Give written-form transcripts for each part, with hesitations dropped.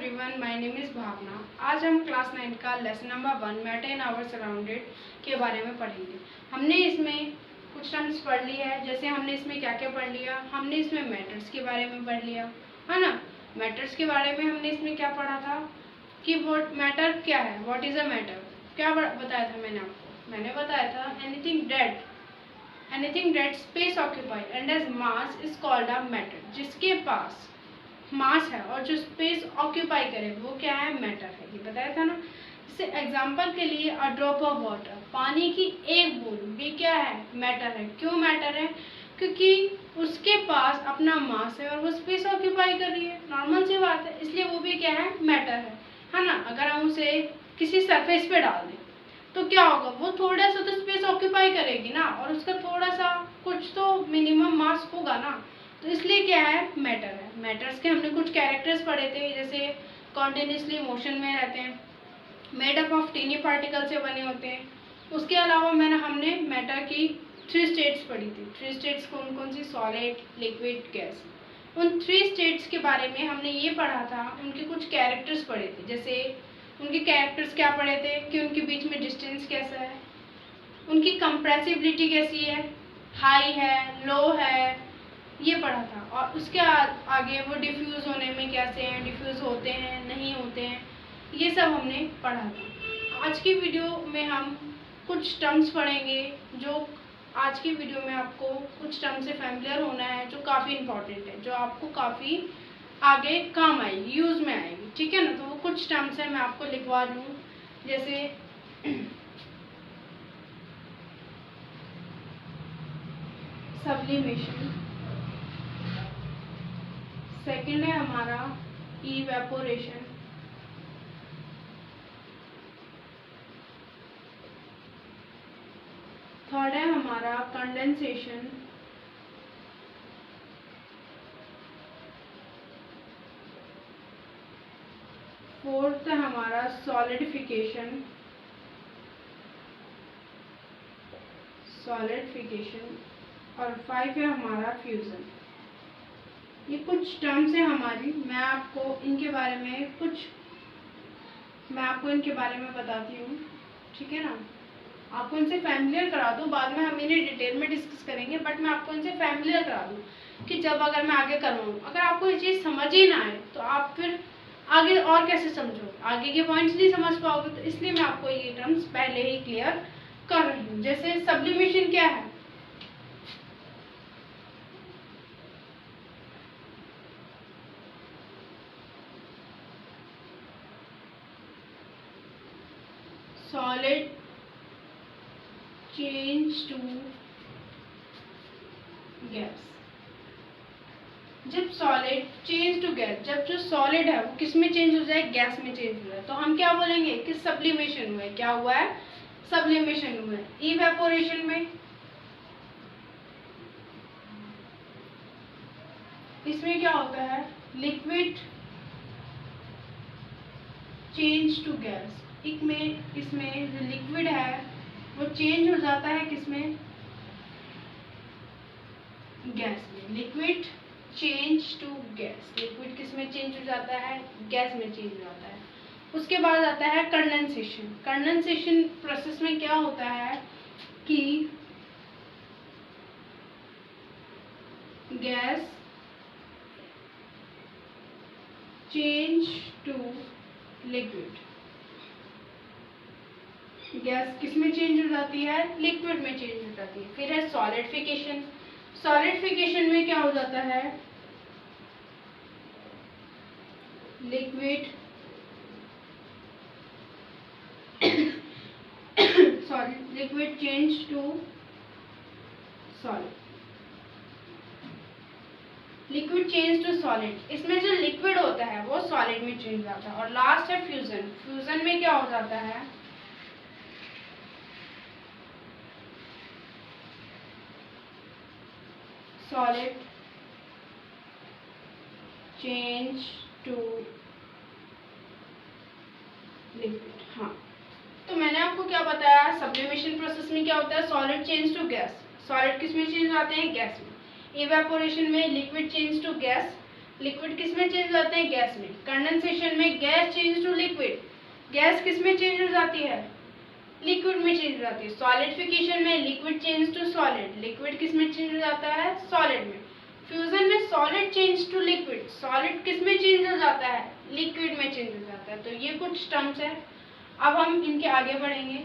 Everyone, my name is Bhavna. आज हम class 9 का lesson number 1 matter in our surrounded के बारे में पढ़ेंगे। हमने इसमें कुछ टर्म्स पढ़ ली है। जैसे हमने इसमें क्या क्या पढ़ लिया, हमने इसमें मैटर्स के बारे में पढ़ लिया है ना। मैटर्स के बारे में हमने इसमें क्या पढ़ा था कि व्हाट मैटर क्या है, व्हाट इज़ अ मैटर। क्या बताया था मैंने आपको? मैंने बताया था anything that space occupied and has mass is called a matter. जिसके पास मास है और जो स्पेस ऑक्यूपाई करे वो क्या है, मैटर है। ये बताया था ना। जैसे एग्जांपल के लिए अ ड्रॉप ऑफ वाटर, पानी की एक बूंद भी क्या है, मैटर है। क्यों मैटर है? क्योंकि उसके पास अपना मास है और वो स्पेस ऑक्यूपाई कर रही है। नॉर्मल सी बात है, इसलिए वो भी क्या है, मैटर है ना। अगर हम उसे किसी सरफेस पे डाल दें तो क्या होगा, वो थोड़ा सा तो स्पेस ऑक्यूपाई करेगी ना, और उसका थोड़ा सा कुछ तो मिनिमम मास होगा ना। तो इसलिए क्या है, मैटर है। मैटर्स के हमने कुछ कैरेक्टर्स पढ़े थे, जैसे कॉन्टिन्यूसली मोशन में रहते हैं, made up of tiny particle से बने होते हैं। उसके अलावा हमने मैटर की 3 स्टेट्स पढ़ी थी। 3 स्टेट्स कौन कौन सी? Solid, liquid, gas. उन 3 स्टेट्स के बारे में हमने ये पढ़ा था, उनके कुछ कैरेक्टर्स पढ़े थे। जैसे उनके कैरेक्टर्स क्या पढ़े थे कि उनके बीच में डिस्टेंस कैसा है, उनकी कंप्रेसिबिलिटी कैसी है, हाई है, लो है, ये पढ़ा था। और उसके आगे वो डिफ्यूज़ होने में कैसे हैं, डिफ्यूज़ होते हैं, नहीं होते हैं, ये सब हमने पढ़ा था। आज की वीडियो में हम कुछ टर्म्स पढ़ेंगे, जो आज की वीडियो में आपको कुछ टर्म से फैमिलियर होना है, जो काफ़ी इंपॉर्टेंट है, जो आपको काफ़ी आगे काम आएगी, यूज़ में आएगी। ठीक है ना। तो वो कुछ टर्म्स है, मैं आपको लिखवा दूँ। जैसे सब्लिमेशन, सेकेंड है हमारा इवेपोरेशन, थर्ड है हमारा कंडेंसेशन, फोर्थ है हमारा सॉलिडिफिकेशन, और 5 है हमारा फ्यूजन। ये कुछ टर्म्स है हमारी। मैं आपको इनके बारे में बताती हूँ। ठीक है ना। आपको इनसे फैमिलियर करा दूँ, बाद में हम इन्हें डिटेल में डिस्कस करेंगे, बट मैं आपको इनसे फैमिलियर करा दूँ कि जब अगर मैं आगे करवाऊँ, अगर आपको ये चीज़ समझ ही ना आए तो आप फिर आगे और कैसे समझोगे, आगे के पॉइंट्स नहीं समझ पाओगे। तो इसलिए मैं आपको ये टर्म्स पहले ही क्लियर कर रही हूँ। जैसे सब्लिमेशन क्या है, सॉलिड चेंज टू गैस। जब सॉलिड चेंज टू गैस, जब जो सॉलिड है वो किस में चेंज हो जाए, गैस में चेंज हो जाए, तो हम क्या बोलेंगे कि सब्लिमेशन हुआ है। क्या हुआ है, सब्लिमेशन हुआ है। इवेपोरेशन में, इसमें क्या होता है, लिक्विड चेंज टू गैस। इसमें जो लिक्विड है वो चेंज हो जाता है किसमें, गैस में। Liquid change to gas, liquid किस में चेंज हो जाता है, गैस में चेंज हो जाता है। उसके बाद आता है कंडेंसेशन। कंडेंसेशन प्रोसेस में क्या होता है कि gas change to liquid, gas किस में चेंज हो जाती है, लिक्विड में चेंज हो जाती है। फिर है सॉलिडिफिकेशन। सॉलिडिफिकेशन में क्या हो जाता है, liquid liquid change to solid, liquid change to solid. इसमें जो लिक्विड होता है वो सॉलिड में चेंज हो जाता है। और लास्ट है फ्यूजन। फ्यूजन में क्या हो जाता है, सॉलिड चेंज टू लिक्विड। हाँ, तो मैंने आपको क्या बताया, सब्लिमेशन प्रोसेस में क्या होता है, solid change to gas. Solid किस में चेंज हो जाते हैं, गैस में। इवेपोरेशन में liquid change to gas, liquid किस में चेंज हो जाते हैं? गैस में। कंडेंसेशन में gas change to liquid, gas किस में चेंज हो जाती है? लिक्विड में चेंज हो जाती है। सॉलिडिफिकेशन में liquid change to solid, liquid किस में चेंज हो जाता है? सॉलिड में। फ्यूजन में solid change to liquid, solid किस में चेंज हो जाता है? लिक्विड में चेंज हो जाता है। तो ये कुछ टर्म्स है। अब हम इनके आगे बढ़ेंगे,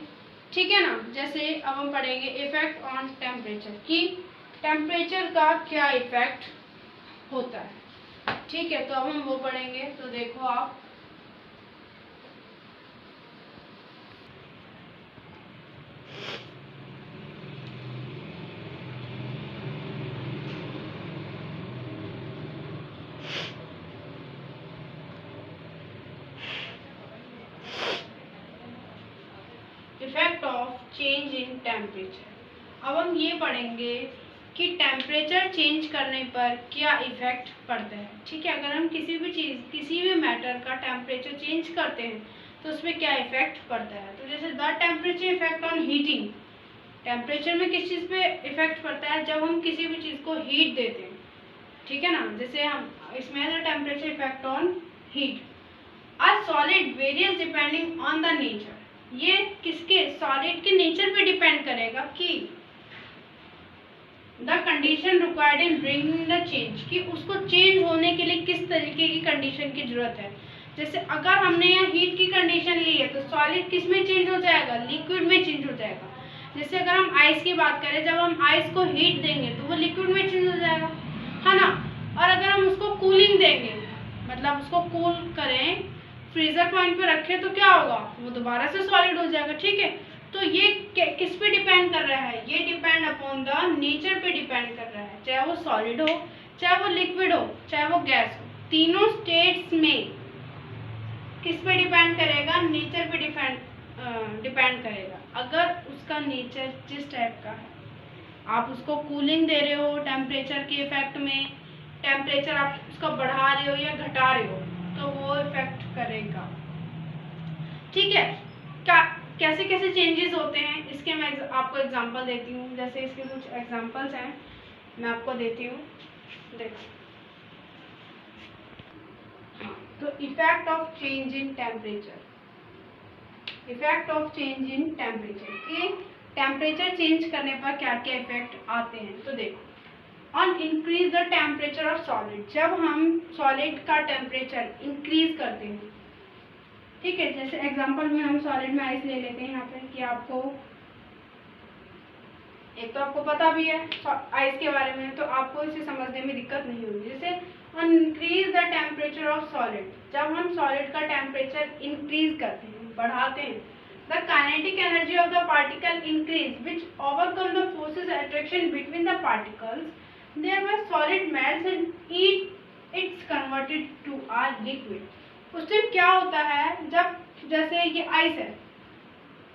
ठीक है ना। जैसे अब हम पढ़ेंगे इफेक्ट ऑन टेम्परेचर, कि टेम्परेचर का क्या इफेक्ट होता है, ठीक है। तो अब हम वो पढ़ेंगे। तो देखो आप, effect of change in temperature. अब हम ये पढ़ेंगे कि टेम्परेचर चेंज करने पर क्या इफेक्ट पड़ता है, ठीक है। अगर हम किसी भी चीज़, किसी भी मैटर का टेम्परेचर चेंज करते हैं तो उसमें क्या इफेक्ट पड़ता है। तो जैसे the temperature effect on heating, temperature में किस चीज़ पे इफेक्ट पड़ता है? जब हम किसी भी चीज़ को हीट देते हैं, ठीक है ना। जैसे हम इसमें the temperature effect on heat. A solid various depending on the nature, ये किसके? सॉलिड के नेचर पे डिपेंड करेगा कि the condition required in bringing the change, कि उसको चेंज होने के लिए किस तरीके की कंडीशन की जरूरत है। जैसे अगर हमने यहाँ हीट की कंडीशन ली है तो सॉलिड किस में चेंज हो जाएगा? लिक्विड में चेंज हो जाएगा। जैसे अगर हम आइस की बात करें, जब हम आइस को हीट देंगे तो वो लिक्विड में चेंज हो जाएगा, है ना। और अगर हम उसको कूलिंग देंगे, मतलब उसको कूल करें, फ्रीजर पॉइंट पे रखें, तो क्या होगा? वो दोबारा से सॉलिड हो जाएगा, ठीक है। तो ये किस पे डिपेंड कर रहा है? ये डिपेंड अपॉन द नेचर पे डिपेंड कर रहा है, चाहे वो सॉलिड हो, चाहे वो लिक्विड हो, चाहे वो गैस हो। तीनों स्टेट्स में किस पे डिपेंड करेगा? नेचर पे डिपेंड करेगा। अगर उसका नेचर जिस टाइप का है, आप उसको कूलिंग दे रहे हो टेम्परेचर के इफेक्ट में, टेम्परेचर आप उसका बढ़ा रहे हो या घटा रहे हो, तो वो इफेक्ट करेगा, ठीक है। कैसे कैसे चेंजेस होते हैं इसके मैं आपको एग्जांपल देती हूँ। जैसे इसके कुछ एग्जांपल्स हैं, मैं आपको देती हूँ, देखो। हाँ, तो effect of change in temperature, effect of change in temperature, कि टेम्परेचर चेंज करने पर क्या क्या इफेक्ट आते हैं। तो देखो, on increase the temperature of solid, जब हम सॉलिड का टेम्परेचर इंक्रीज करते हैं, ठीक है। जैसे एग्जांपल में हम सॉलिड में आइस ले लेते हैं यहाँ पे, कि आपको एक तो आपको पता भी है आइस के बारे में, तो आपको इसे समझने में दिक्कत नहीं होगी। जैसे increase the temperature of solid, जब हम सॉलिड का टेम्परेचर इंक्रीज करते हैं, बढ़ाते हैं, the kinetic energy of the particle increase which overcome the forces attraction between the particles, thereby solid melts and it's converted to a liquid। उस time क्या होता है, जब जैसे ये आइस है,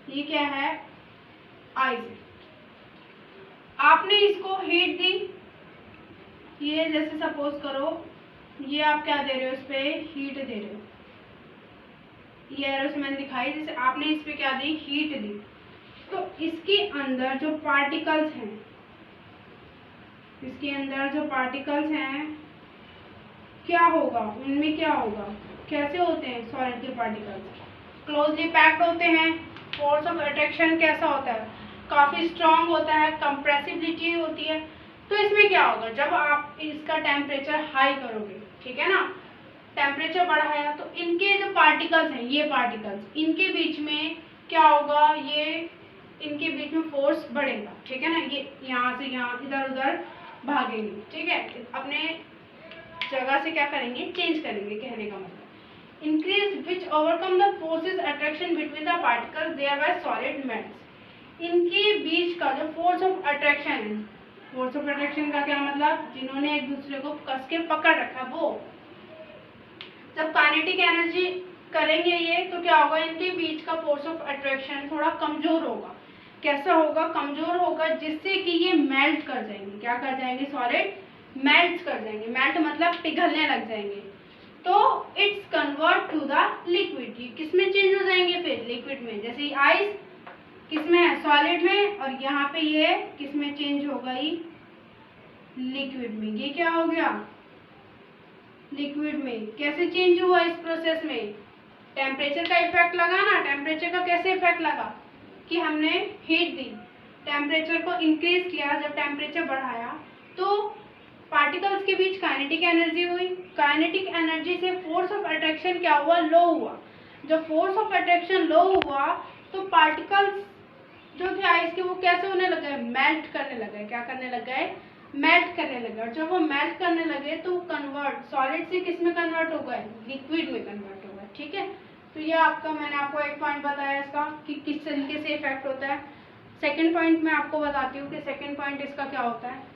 ये क्या है? आइस है। आपने इसको हीट दी, ये जैसे सपोज करो, ये आप क्या दे रहे हो? इस पे हीट दे रहे हो, ये एरो मैंने दिखाई, जैसे आपने इस पे क्या दी? हीट दी। तो इसके अंदर जो पार्टिकल्स हैं, इसके अंदर जो पार्टिकल्स हैं, क्या होगा उनमें? क्या होगा? कैसे होते हैं सॉलिड के पार्टिकल्स? क्लोजली पैक्ड होते हैं। फोर्स ऑफ अट्रैक्शन कैसा होता है? काफी स्ट्रांग होता है, कंप्रेसिबिलिटी होती है। तो इसमें क्या होगा, जब आप इसका टेम्परेचर हाई करोगे, ठीक है ना, टेम्परेचर बढ़ाया, तो इनके जो पार्टिकल्स हैं, ये पार्टिकल्स, इनके बीच में क्या होगा? ये इनके बीच में फोर्स बढ़ेगा, ठीक है ना। ये यहाँ से यहाँ इधर उधर भागेंगे, ठीक है, अपने जगह से क्या करेंगे? चेंज करेंगे, कहने का मतलब। Increase which overcome the forces attraction between the particles thereby solid melts. इनके बीच का जो फोर्स ऑफ अट्रैक्शन है, फोर्स ऑफ अट्रैक्शन का क्या मतलब? जिन्होंने एक दूसरे को कस के पकड़ रखा, वो जब काइनेटिक एनर्जी करेंगे ये, तो क्या होगा? इनके बीच का फोर्स ऑफ अट्रैक्शन थोड़ा कमजोर होगा। कैसा होगा? कमजोर होगा, जिससे कि ये मेल्ट कर जाएंगे। क्या कर जाएंगे? सॉलिड मेल्ट कर जाएंगे। मेल्ट मतलब पिघलने लग जाएंगे। तो it's convert to the liquid, ये किस में चेंज हो जाएंगे? फिर लिक्विड में। जैसे आइस किस में है? सॉलिड में। और यहाँ पे ये किस में चेंज हो गई? लिक्विड में। ये क्या हो गया? लिक्विड में। कैसे चेंज हुआ इस प्रोसेस में? टेम्परेचर का इफेक्ट लगा ना। टेम्परेचर का कैसे इफेक्ट लगा कि हमने हीट दी, टेम्परेचर को इंक्रीज किया। जब टेम्परेचर बढ़ाया तो पार्टिकल्स के बीच काइनेटिक एनर्जी हुई। काइनेटिक एनर्जी से फोर्स ऑफ अट्रैक्शन क्या हुआ? लो हुआ। जब फोर्स ऑफ अट्रैक्शन लो हुआ तो पार्टिकल्स जो थे आइस के वो कैसे होने लगे? मेल्ट करने लगे। क्या करने लगे? मेल्ट करने लगे। और जब वो मेल्ट करने लगे तो कन्वर्ट सॉलिड से किस में कन्वर्ट हो गए? लिक्विड में कन्वर्ट हो गए। ठीक है, तो ये आपका मैंने आपको एक पॉइंट बताया इसका कि किस तरीके से इफेक्ट होता है। सेकंड पॉइंट मैं आपको बताती हूँ कि सेकंड पॉइंट इसका क्या होता है।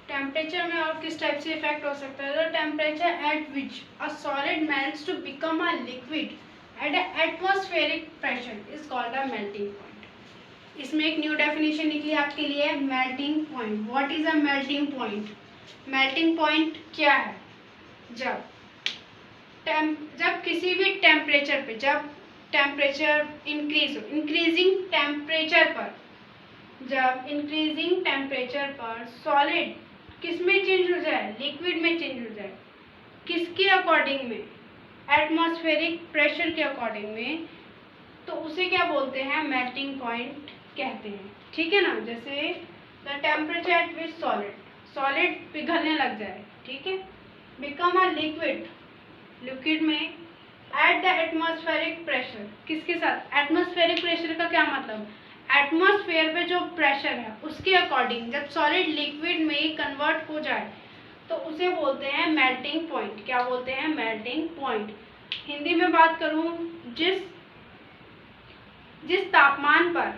टेम्परेचर में और किस टाइप से इफेक्ट हो सकता है? The temperature at which a solid melts to become a liquid at atmospheric pressure is called a melting point. इसमें एक न्यू डेफिनेशन निकली आपके लिए, melting point. What is a melting point? Melting point क्या है? जब किसी भी टेम्परेचर पे, जब टेम्परेचर इंक्रीज हो, इंक्रीजिंग टेम्परेचर पर, जब इंक्रीजिंग टेम्परेचर पर सॉलिड किस में चेंज हो जाए? लिक्विड में चेंज हो जाए। किसके अकॉर्डिंग में? एटमॉस्फेरिक प्रेशर के अकॉर्डिंग में। तो उसे क्या बोलते हैं? मेल्टिंग पॉइंट कहते हैं। ठीक है ना। जैसे the temperature at which solid पिघलने लग जाए, ठीक है, बिकम अ लिक्विड, लिक्विड में, एट द एटमॉस्फेरिक प्रेशर। किसके साथ? एटमॉस्फेरिक प्रेशर का क्या मतलब? एटमॉस्फेयर पे जो प्रेशर है उसके अकॉर्डिंग जब सॉलिड लिक्विड में कन्वर्ट हो जाए तो उसे बोलते हैं मेल्टिंग पॉइंट। क्या बोलते हैं? Melting point. हिंदी में बात करूं, जिस तापमान पर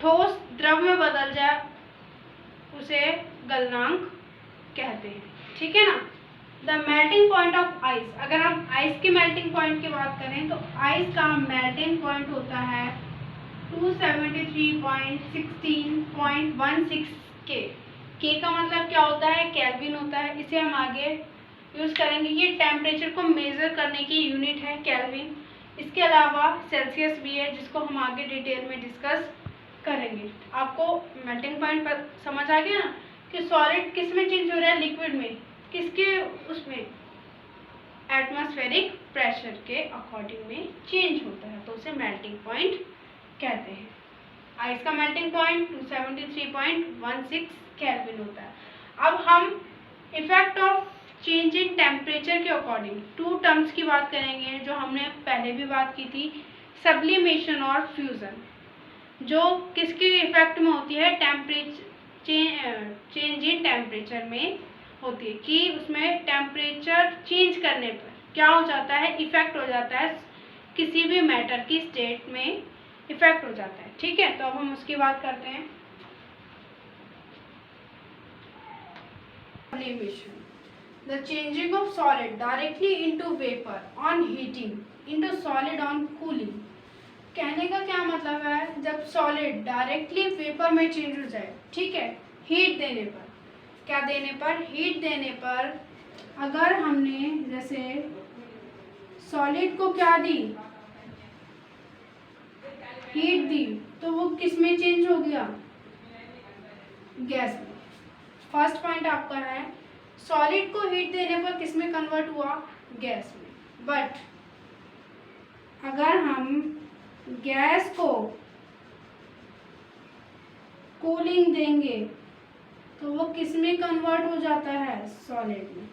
ठोस द्रव में बदल जाए उसे गलनांक कहते हैं। ठीक है ना। The melting point of ice, अगर हम आइस के मेल्टिंग पॉइंट की बात करें तो आइस का मेल्टिंग पॉइंट होता है 273.16.16 के का मतलब क्या होता है? केल्विन होता है। इसे हम आगे यूज करेंगे। ये टेम्परेचर को मेजर करने की यूनिट है, केल्विन। इसके अलावा सेल्सियस भी है जिसको हम आगे डिटेल में डिस्कस करेंगे। आपको मेल्टिंग पॉइंट पर समझ आ गया ना कि सॉलिड किस में चेंज हो रहा है? लिक्विड में। किसके? उसमें एटमॉस्फेरिक प्रेशर के अकॉर्डिंग में चेंज होता है, तो उसे मेल्टिंग पॉइंट कहते हैं। आइस का मेल्टिंग पॉइंट 273.16 केल्विन होता है। अब हम effect of change in temperature के अकॉर्डिंग टू टर्म्स की बात करेंगे जो हमने पहले भी बात की थी, सब्लिमेशन और फ्यूजन। जो किसके इफेक्ट में होती है? टेम्परेचर चेंज इन टेम्परेचर में होती है कि उसमें टेम्परेचर चेंज करने पर क्या हो जाता है? इफेक्ट हो जाता है, किसी भी मैटर की स्टेट में इफेक्ट हो जाता है। ठीक है, तो अब हम उसकी बात करते हैं। Sublimation, the changing of solid directly into vapour on heating into solid on cooling. कहने का क्या मतलब है? जब सॉलिड डायरेक्टली वेपर में चेंज हो जाए, ठीक है, हीट देने पर। क्या देने पर? हीट देने पर। अगर हमने जैसे सॉलिड को क्या दी? हीट दी, तो वो किस में चेंज हो गया? गैस में। फर्स्ट पॉइंट आपका है सॉलिड को हीट देने पर किस में कन्वर्ट हुआ? गैस में। बट अगर हम गैस को कूलिंग देंगे तो वो किस में कन्वर्ट हो जाता है? सॉलिड में।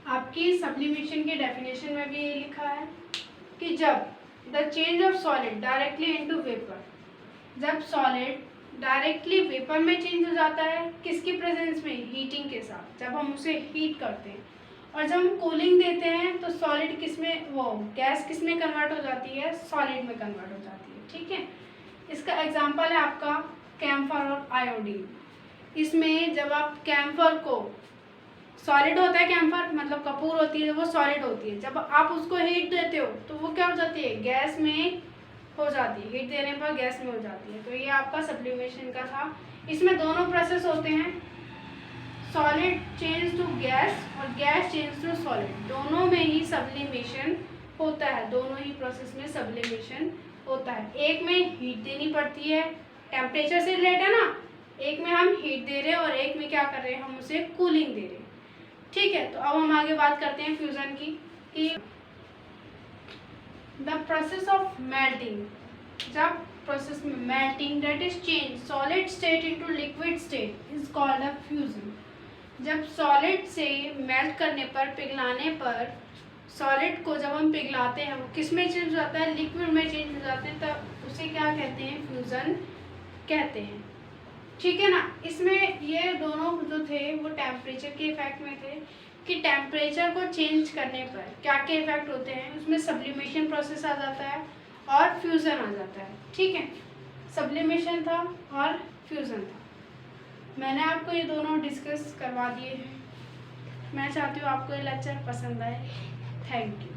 आपकी सब्लिमेशन की डेफिनेशन में भी ये लिखा है कि जब the change of solid directly into vapour, जब सॉलिड डायरेक्टली वेपर में चेंज हो जाता है किसकी प्रेजेंस में? हीटिंग के साथ। जब हम उसे हीट करते हैं और जब हम कूलिंग देते हैं तो सॉलिड किस में, वो गैस किस में कन्वर्ट हो जाती है? सॉलिड में कन्वर्ट हो जाती है। ठीक है, इसका एग्जांपल है आपका कैम्फर और आयोडीन। इसमें जब आप कैम्फर को, सॉलिड होता है कैम्फर, मतलब कपूर होती है वो सॉलिड होती है, जब आप उसको हीट देते हो तो वो क्या हो जाती है? गैस में हो जाती है। हीट देने पर गैस में हो जाती है। तो ये आपका सब्लिमेशन का था। इसमें दोनों प्रोसेस होते हैं, सॉलिड चेंज टू गैस और गैस चेंज टू सॉलिड। दोनों में ही सब्लिमेशन होता है, दोनों ही प्रोसेस में सब्लिमेशन होता है। एक में हीट देनी पड़ती है टेम्परेचर से रिलेटेड है ना, एक में हम हीट दे रहे हैं और एक में क्या कर रहे हैं, हम उसे कूलिंग दे रहे हैं। ठीक है, तो अब हम आगे बात करते हैं फ्यूजन की कि द प्रोसेस ऑफ मेल्टिंग, जब प्रोसेस में melting that is change solid state into liquid state is called a fusion. जब सॉलिड से मेल्ट करने पर, पिघलाने पर, सॉलिड को जब हम पिघलाते हैं वो किस में चेंज हो जाता है, लिक्विड में चेंज हो जाते हैं, तब उसे क्या कहते हैं, फ्यूजन कहते हैं। ठीक है ना। इसमें ये दोनों जो थे वो टेम्परेचर के इफेक्ट में थे कि टेम्परेचर को चेंज करने पर क्या क्या इफेक्ट होते हैं, उसमें सब्लिमेशन प्रोसेस आ जाता है और फ्यूज़न आ जाता है। ठीक है, सब्लिमेशन था और फ्यूज़न था। मैंने आपको ये दोनों डिस्कस करवा दिए हैं। मैं चाहती हूँ आपको ये लेक्चर पसंद आए। Thank you.